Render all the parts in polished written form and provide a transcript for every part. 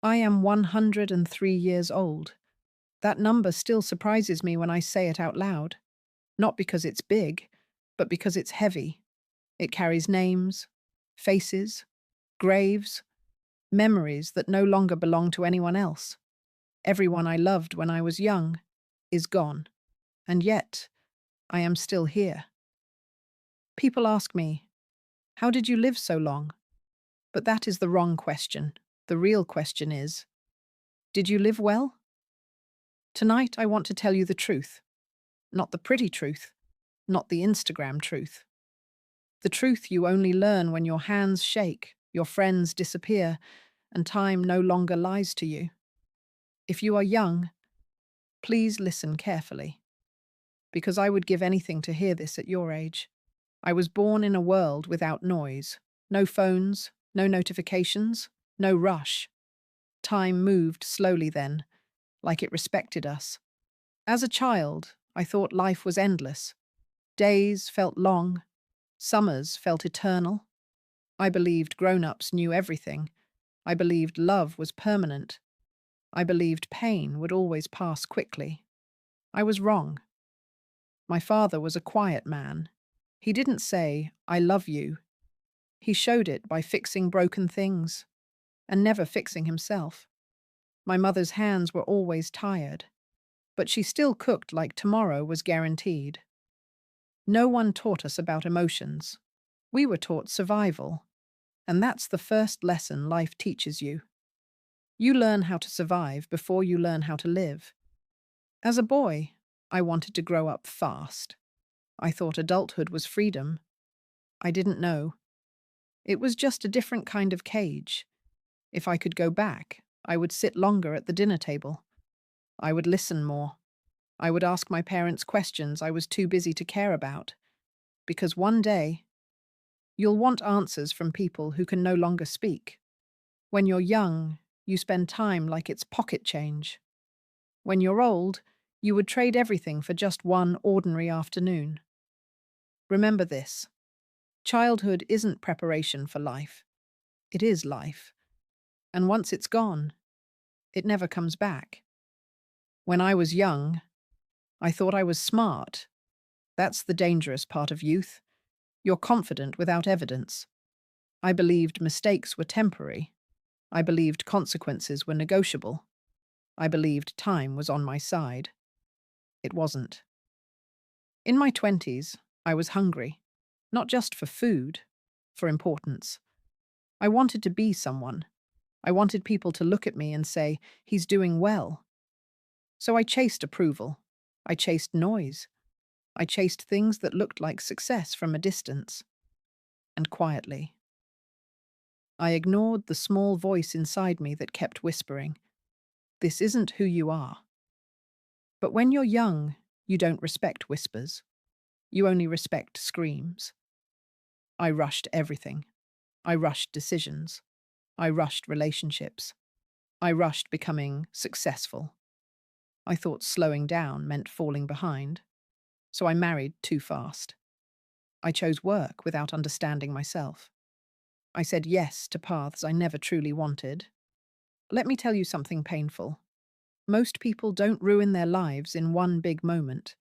I am 103 years old. That number still surprises me when I say it out loud. Not because it's big, but because it's heavy. It carries names, faces, graves, memories that no longer belong to anyone else. Everyone I loved when I was young is gone, and yet I am still here. People ask me, how did you live so long? But that is the wrong question. The real question is, did you live well? Tonight I want to tell you the truth. Not the pretty truth, not the Instagram truth. The truth you only learn when your hands shake, your friends disappear, and time no longer lies to you. If you are young, please listen carefully, because I would give anything to hear this at your age. I was born in a world without noise. No phones, no notifications, no rush. Time moved slowly then, like it respected us. As a child, I thought life was endless. Days felt long, summers felt eternal. I believed grown-ups knew everything. I believed love was permanent. I believed pain would always pass quickly. I was wrong. My father was a quiet man. He didn't say, "I love you." He showed it by fixing broken things and never fixing himself. My mother's hands were always tired, but she still cooked like tomorrow was guaranteed. No one taught us about emotions. We were taught survival, and that's the first lesson life teaches you. You learn how to survive before you learn how to live. As a boy, I wanted to grow up fast. I thought adulthood was freedom. I didn't know. It was just a different kind of cage. If I could go back, I would sit longer at the dinner table. I would listen more. I would ask my parents questions I was too busy to care about. Because one day, you'll want answers from people who can no longer speak. When you're young, you spend time like it's pocket change. When you're old, you would trade everything for just one ordinary afternoon. Remember this: childhood isn't preparation for life. It is life. And once it's gone, it never comes back. When I was young, I thought I was smart. That's the dangerous part of youth. You're confident without evidence. I believed mistakes were temporary. I believed consequences were negotiable. I believed time was on my side. It wasn't. In my 20s, I was hungry. Not just for food, for importance. I wanted to be someone. I wanted people to look at me and say, "He's doing well." So I chased approval. I chased noise. I chased things that looked like success from a distance. And quietly, I ignored the small voice inside me that kept whispering, "This isn't who you are." But when you're young, you don't respect whispers. You only respect screams. I rushed everything. I rushed decisions. I rushed relationships. I rushed becoming successful. I thought slowing down meant falling behind. So I married too fast. I chose work without understanding myself. I said yes to paths I never truly wanted. Let me tell you something painful. Most people don't ruin their lives in one big moment.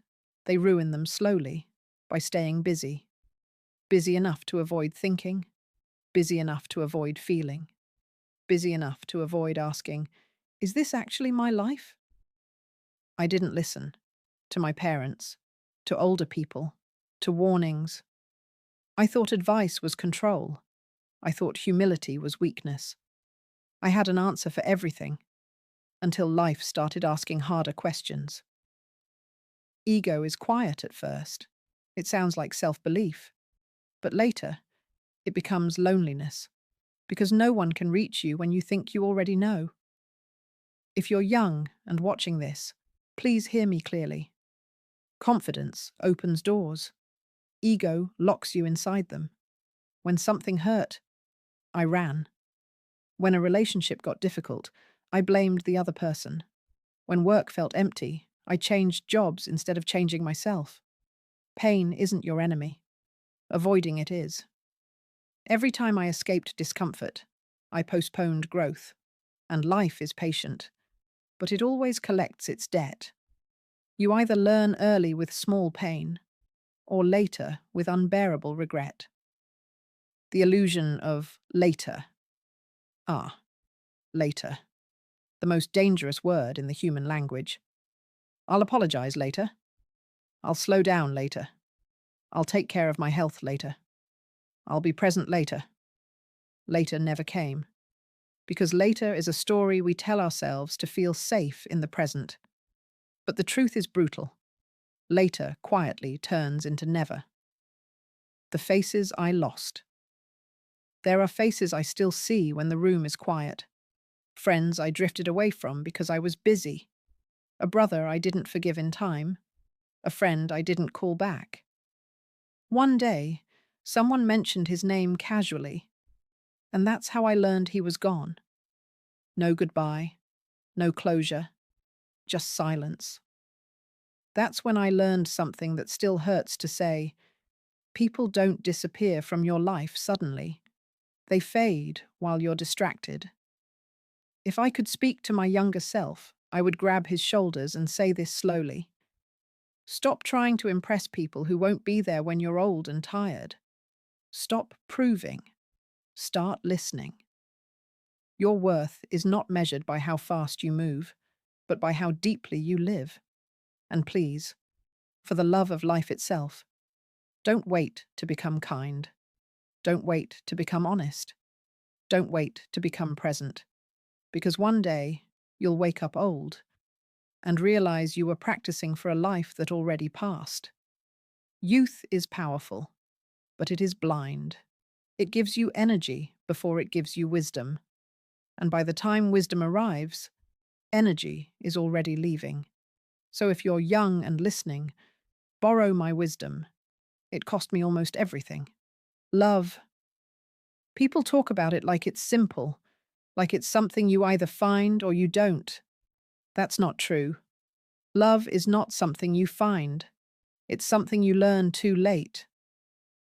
They ruin them slowly, by staying busy. Busy enough to avoid thinking, busy enough to avoid feeling, busy enough to avoid asking, is this actually my life? I didn't listen to my parents, to older people, to warnings. I thought advice was control. I thought humility was weakness. I had an answer for everything, until life started asking harder questions. Ego is quiet at first. It sounds like self-belief. But later, it becomes loneliness, because no one can reach you when you think you already know. If you're young and watching this, please hear me clearly. Confidence opens doors. Ego locks you inside them. When something hurt, I ran. When a relationship got difficult, I blamed the other person. When work felt empty, I changed jobs instead of changing myself. Pain isn't your enemy. Avoiding it is. Every time I escaped discomfort, I postponed growth. And life is patient, but it always collects its debt. You either learn early with small pain, or later with unbearable regret. The illusion of later. Ah, later. The most dangerous word in the human language. I'll apologize later. I'll slow down later. I'll take care of my health later. I'll be present later. Later never came. Because later is a story we tell ourselves to feel safe in the present. But the truth is brutal. Later quietly turns into never. The faces I lost. There are faces I still see when the room is quiet. Friends I drifted away from because I was busy. A brother I didn't forgive in time. A friend I didn't call back. One day, someone mentioned his name casually, and that's how I learned he was gone. No goodbye, no closure, just silence. That's when I learned something that still hurts to say. People don't disappear from your life suddenly. They fade while you're distracted. If I could speak to my younger self, I would grab his shoulders and say this slowly. Stop trying to impress people who won't be there when you're old and tired. Stop proving. Start listening. Your worth is not measured by how fast you move, but by how deeply you live. And please, for the love of life itself, don't wait to become kind. Don't wait to become honest. Don't wait to become present. Because one day, you'll wake up old and realize you were practicing for a life that already passed. Youth is powerful, but it is blind. It gives you energy before it gives you wisdom. And by the time wisdom arrives, energy is already leaving. So if you're young and listening, borrow my wisdom. It cost me almost everything. Love. People talk about it like it's simple, like it's something you either find or you don't. That's not true. Love is not something you find. It's something you learn too late.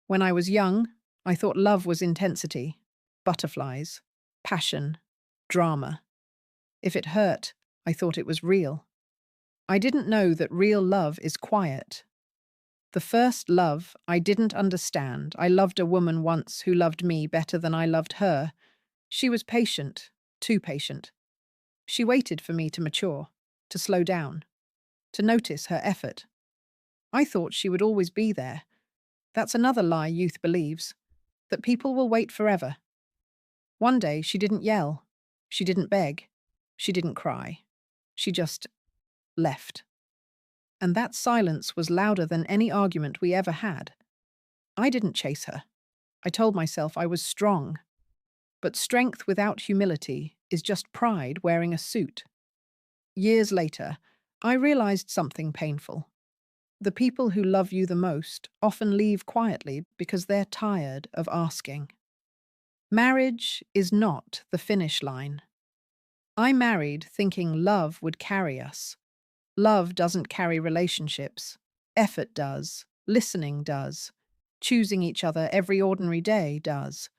When I was young, I thought love was intensity, butterflies, passion, drama. If it hurt, I thought it was real. I didn't know that real love is quiet. The first love I didn't understand. I loved a woman once who loved me better than I loved her. She was patient, too patient. She waited for me to mature, to slow down, to notice her effort. I thought she would always be there. That's another lie youth believes, that people will wait forever. One day she didn't yell, she didn't beg, she didn't cry. She just left. And that silence was louder than any argument we ever had. I didn't chase her. I told myself I was strong. But strength without humility is just pride wearing a suit. Years later, I realized something painful. The people who love you the most often leave quietly because they're tired of asking. Marriage is not the finish line. I married thinking love would carry us. Love doesn't carry relationships. Effort does. Listening does. Choosing each other every ordinary day does.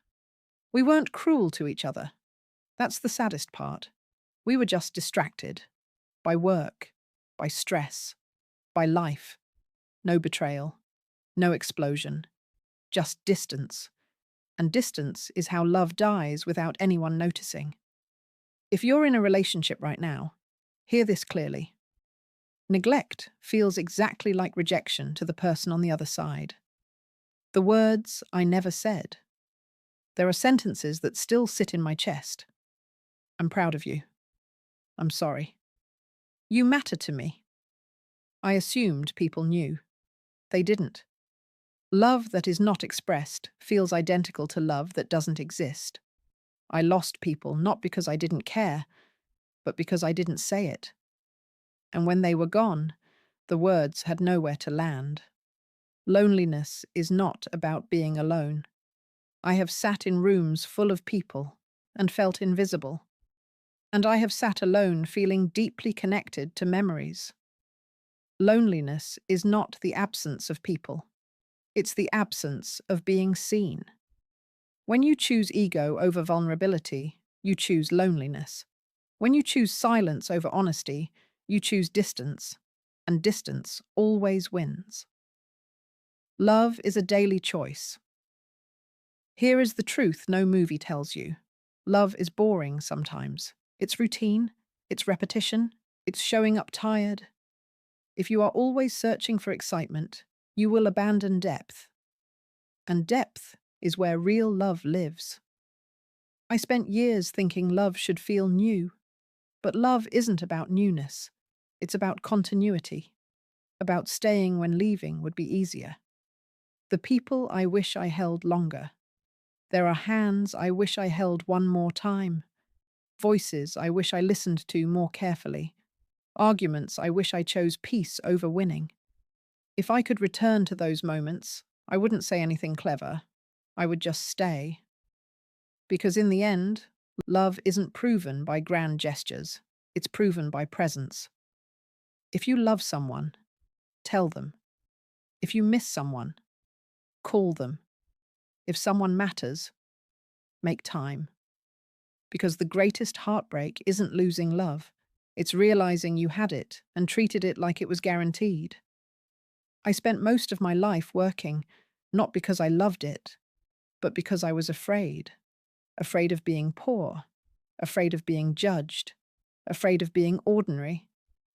We weren't cruel to each other. That's the saddest part. We were just distracted. By work. By stress. By life. No betrayal. No explosion. Just distance. And distance is how love dies without anyone noticing. If you're in a relationship right now, hear this clearly. Neglect feels exactly like rejection to the person on the other side. The words I never said. There are sentences that still sit in my chest. I'm proud of you. I'm sorry. You matter to me. I assumed people knew. They didn't. Love that is not expressed feels identical to love that doesn't exist. I lost people not because I didn't care, but because I didn't say it. And when they were gone, the words had nowhere to land. Loneliness is not about being alone. I have sat in rooms full of people and felt invisible. And I have sat alone feeling deeply connected to memories. Loneliness is not the absence of people. It's the absence of being seen. When you choose ego over vulnerability, you choose loneliness. When you choose silence over honesty, you choose distance, and distance always wins. Love is a daily choice. Here is the truth no movie tells you. Love is boring sometimes. It's routine, it's repetition, it's showing up tired. If you are always searching for excitement, you will abandon depth. And depth is where real love lives. I spent years thinking love should feel new, but love isn't about newness. It's about continuity, about staying when leaving would be easier. The people I wish I held longer. There are hands I wish I held one more time, voices I wish I listened to more carefully, arguments I wish I chose peace over winning. If I could return to those moments, I wouldn't say anything clever. I would just stay. Because in the end, love isn't proven by grand gestures, it's proven by presence. If you love someone, tell them. If you miss someone, call them. If someone matters, make time. Because the greatest heartbreak isn't losing love, it's realizing you had it and treated it like it was guaranteed. I spent most of my life working, not because I loved it, but because I was afraid. Afraid of being poor, afraid of being judged, afraid of being ordinary.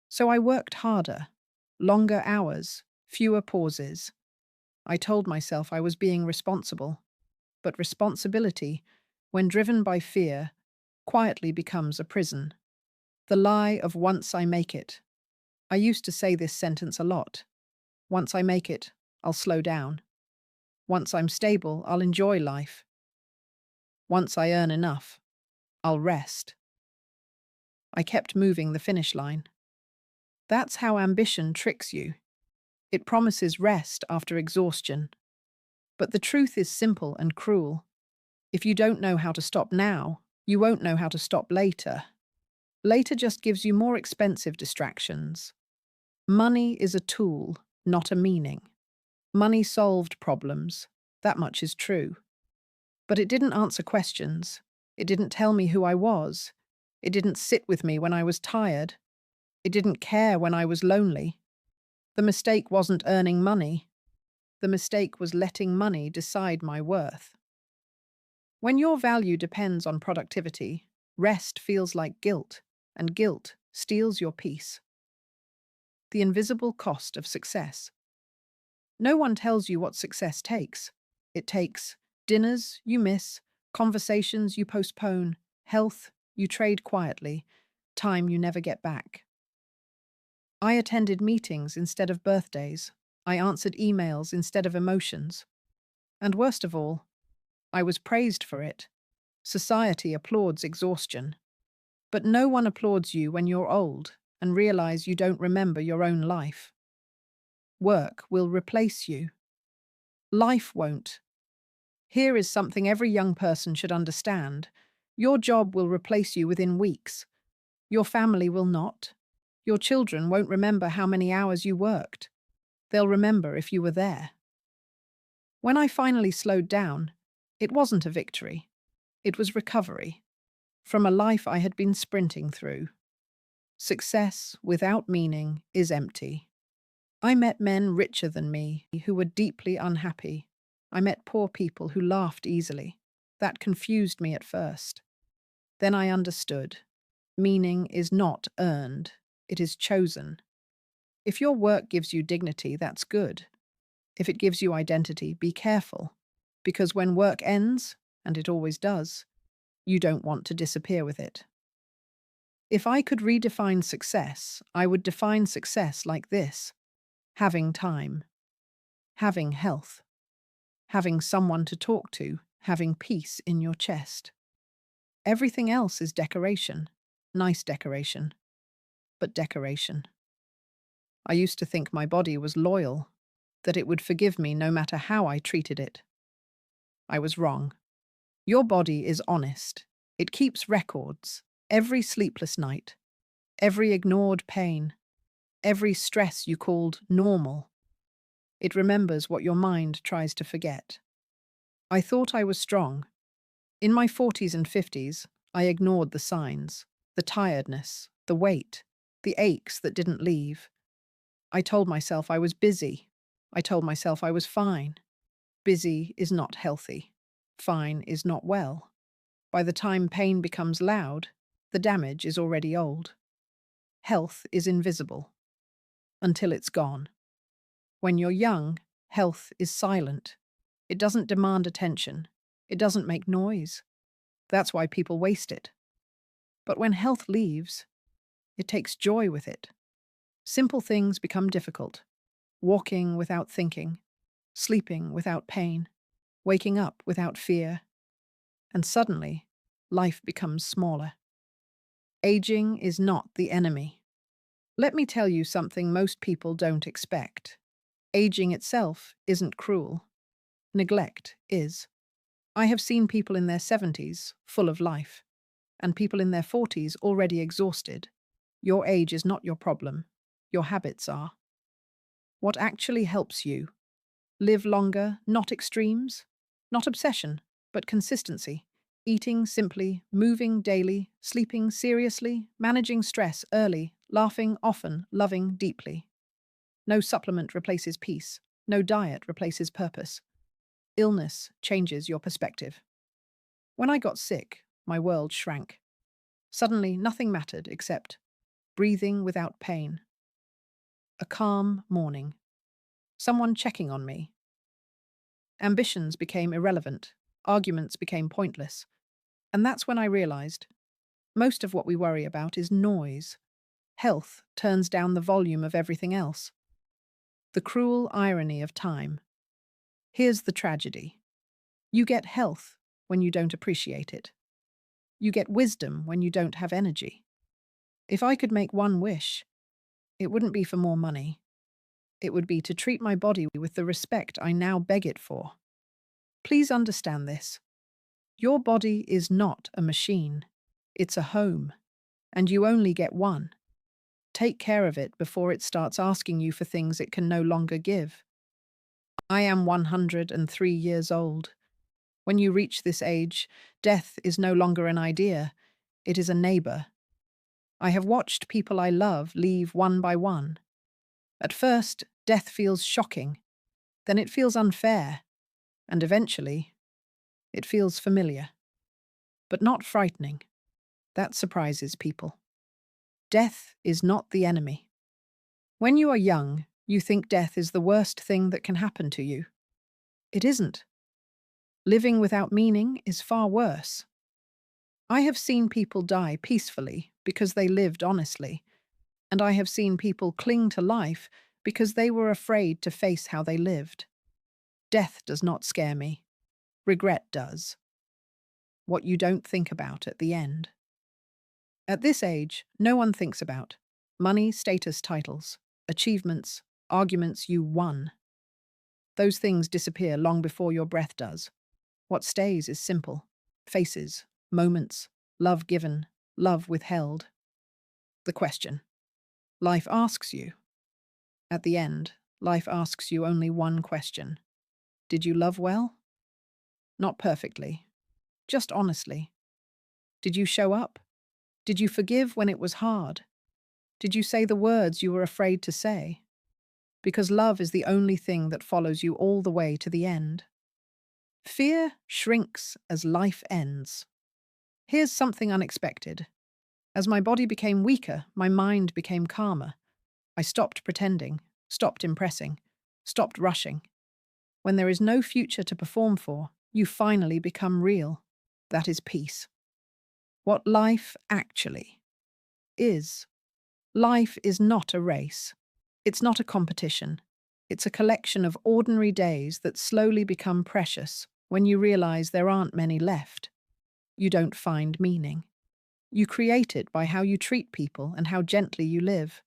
So I worked harder, longer hours, fewer pauses. I told myself I was being responsible, but responsibility, when driven by fear, quietly becomes a prison. The lie of once I make it. I used to say this sentence a lot. Once I make it, I'll slow down. Once I'm stable, I'll enjoy life. Once I earn enough, I'll rest. I kept moving the finish line. That's how ambition tricks you. It promises rest after exhaustion. But the truth is simple and cruel. If you don't know how to stop now, you won't know how to stop later. Later just gives you more expensive distractions. Money is a tool, not a meaning. Money solved problems. That much is true. But it didn't answer questions. It didn't tell me who I was. It didn't sit with me when I was tired. It didn't care when I was lonely. The mistake wasn't earning money. The mistake was letting money decide my worth. When your value depends on productivity, rest feels like guilt, and guilt steals your peace. The invisible cost of success. No one tells you what success takes. It takes dinners you miss, conversations you postpone, health you trade quietly, time you never get back. I attended meetings instead of birthdays. I answered emails instead of emotions. And worst of all, I was praised for it. Society applauds exhaustion. But no one applauds you when you're old and realize you don't remember your own life. Work will replace you. Life won't. Here is something every young person should understand. Your job will replace you within weeks. Your family will not. Your children won't remember how many hours you worked. They'll remember if you were there. When I finally slowed down, it wasn't a victory. It was recovery from a life I had been sprinting through. Success without meaning is empty. I met men richer than me who were deeply unhappy. I met poor people who laughed easily. That confused me at first. Then I understood. Meaning is not earned, it is chosen. If your work gives you dignity, that's good. If it gives you identity, be careful. Because when work ends, and it always does, you don't want to disappear with it. If I could redefine success, I would define success like this: having time, having health, having someone to talk to, having peace in your chest. Everything else is decoration, nice decoration, but decoration. I used to think my body was loyal, that it would forgive me no matter how I treated it. I was wrong. Your body is honest. It keeps records. Every sleepless night, every ignored pain, every stress you called normal. It remembers what your mind tries to forget. I thought I was strong. In my 40s and 50s, I ignored the signs. The tiredness, the weight, the aches that didn't leave. I told myself I was busy. I told myself I was fine. Busy is not healthy. Fine is not well. By the time pain becomes loud, the damage is already old. Health is invisible until it's gone. When you're young, health is silent. It doesn't demand attention. It doesn't make noise. That's why people waste it. But when health leaves, it takes joy with it. Simple things become difficult. Walking without thinking, sleeping without pain, waking up without fear. And suddenly, life becomes smaller. Aging is not the enemy. Let me tell you something most people don't expect. Aging itself isn't cruel. Neglect is. I have seen people in their 70s, full of life, and people in their 40s already exhausted. Your age is not your problem. Your habits are. What actually helps you? Live longer, not extremes. Not obsession, but consistency. Eating simply, moving daily, sleeping seriously, managing stress early, laughing often, loving deeply. No supplement replaces peace. No diet replaces purpose. Illness changes your perspective. When I got sick, my world shrank. Suddenly, nothing mattered except breathing without pain. A calm morning. Someone checking on me. Ambitions became irrelevant. Arguments became pointless. And that's when I realized most of what we worry about is noise. Health turns down the volume of everything else. The cruel irony of time. Here's the tragedy. You get health when you don't appreciate it. You get wisdom when you don't have energy. If I could make one wish, it wouldn't be for more money. It would be to treat my body with the respect I now beg it for. Please understand this. Your body is not a machine. It's a home, and you only get one. Take care of it before it starts asking you for things it can no longer give. I am 103 years old. When you reach this age, death is no longer an idea. It is a neighbor. I have watched people I love leave one by one. At first, death feels shocking. Then it feels unfair. And eventually, it feels familiar. But not frightening. That surprises people. Death is not the enemy. When you are young, you think death is the worst thing that can happen to you. It isn't. Living without meaning is far worse. I have seen people die peacefully because they lived honestly, and I have seen people cling to life because they were afraid to face how they lived. Death does not scare me. Regret does. What you don't think about at the end. At this age, no one thinks about money, status, titles, achievements, arguments you won. Those things disappear long before your breath does. What stays is simple. Faces, moments, love given, love withheld. The question. Life asks you. At the end, life asks you only one question. Did you love well? Not perfectly. Just honestly. Did you show up? Did you forgive when it was hard? Did you say the words you were afraid to say? Because love is the only thing that follows you all the way to the end. Fear shrinks as life ends. Here's something unexpected. As my body became weaker, my mind became calmer. I stopped pretending, stopped impressing, stopped rushing. When there is no future to perform for, you finally become real. That is peace. What life actually is. Life is not a race. It's not a competition. It's a collection of ordinary days that slowly become precious when you realize there aren't many left. You don't find meaning. You create it by how you treat people and how gently you live.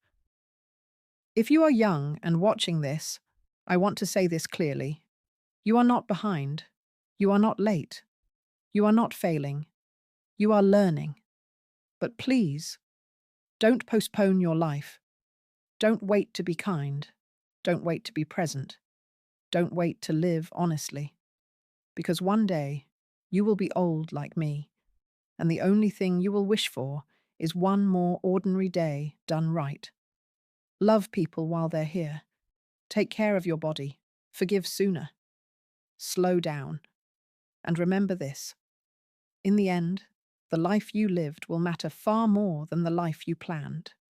If you are young and watching this, I want to say this clearly. You are not behind. You are not late. You are not failing. You are learning. But please, don't postpone your life. Don't wait to be kind. Don't wait to be present. Don't wait to live honestly. Because one day, you will be old like me, and the only thing you will wish for is one more ordinary day done right. Love people while they're here. Take care of your body. Forgive sooner. Slow down. And remember this: in the end, the life you lived will matter far more than the life you planned.